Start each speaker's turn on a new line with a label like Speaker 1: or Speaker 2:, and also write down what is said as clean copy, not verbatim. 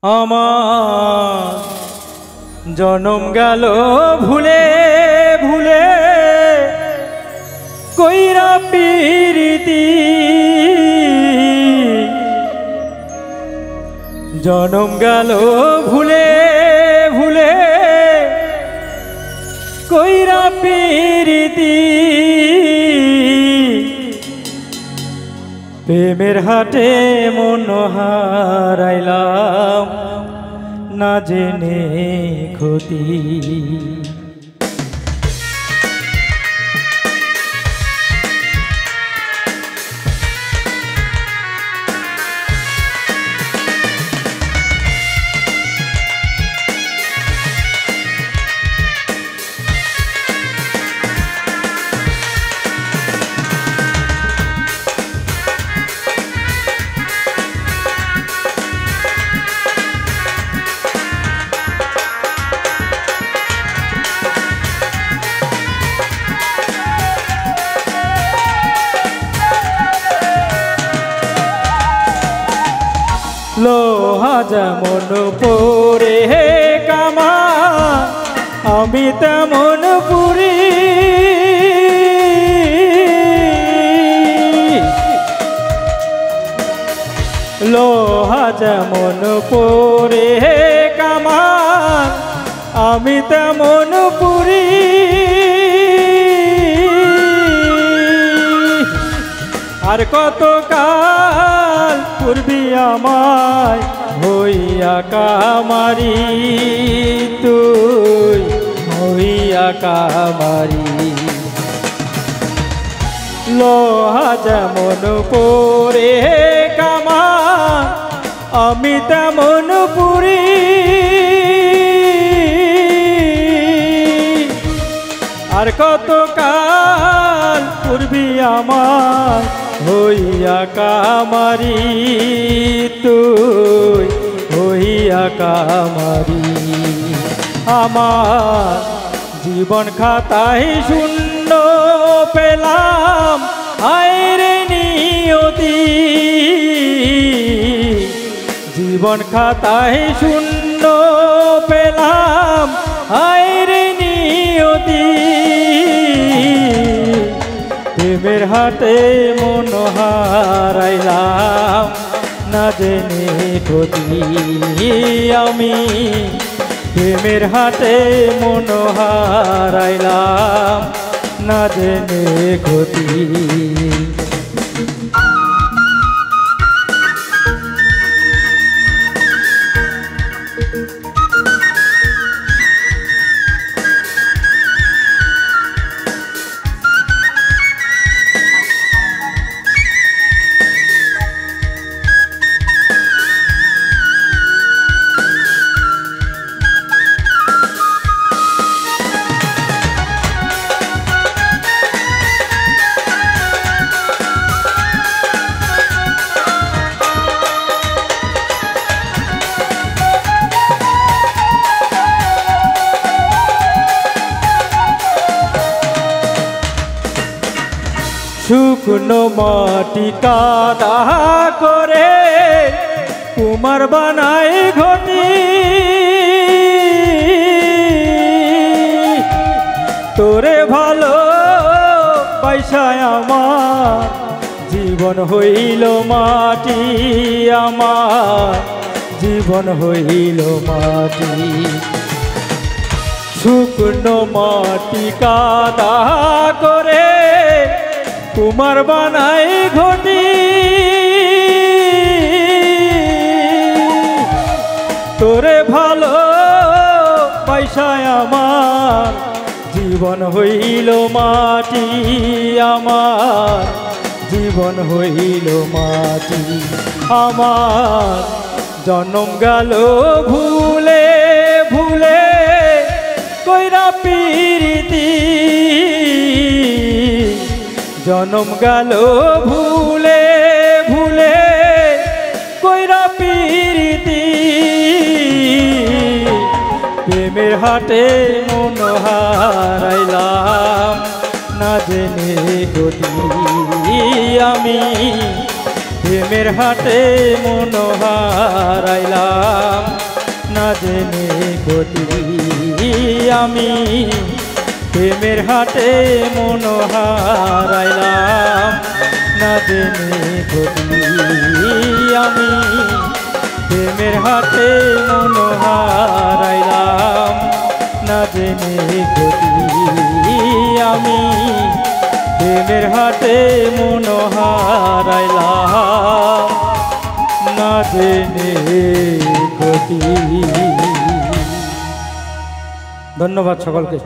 Speaker 1: আমার জনম গেল ভুলে ভুলে কইরা পিরিতি জনম গেল ভুলে ভুলে কইরা পিরিতি প্রেমের হাটে মন হারাইলাম না জেনে ক্ষতি লোহা যেমন পরে কামা আমি তেমন পুরি লোহা যেমন পরে কামা আমি তেমন পুরি আর কত কাল পূর্বি আমায় হইয়া কামারি তুই হইয়া কামারি লোহা যেমন পরে কামা আমি তেমন পুরি আর কত কাল পূর্বি আমায় হইয়া কামারি তুই হইয়া কামারি আমার জীবন খাতায় শূন্য পেলাম আইরে নিয়তি জীবন খাতায় শূন্য পেলাম আইরে নিয়তি প্রেমের হাটে মন হারাইলাম না জেনে ক্ষতি আমি প্রেমের হাটে মন হারাইলাম না জেনে ক্ষতি শুকনো মাটি কাদা করে কুমার বানাই ঘটি তোরে ভালো পয়সায় আমার জীবন হইল মাটি আমার জীবন হইল মাটি শুকনো মাটি কাদা করে কুমার বানাই ঘটি তোরে ভালো পয়সায় আমার জীবন হইল মাটি আমার জীবন হইল মাটি আমার জনম গেল ভুলে ভুলে কইরা পিরিতি জনম গেল ভুলে ভুলে কইরা পিরিতি প্রেমের হাটে মন হারাইলাম না জেনে ক্ষতি আমি প্রেমের হাটে মন হারাইলাম না জেনে গতি আমি প্রেমের হাটে মন হারাইলাম না জেনে গতি আমি প্রেমের হাটে মন হারাইলাম না জেনে গতি আমি প্রেমের হাটে মন হারাইলাম না জেনে গতি। ধন্যবাদ সকলকে।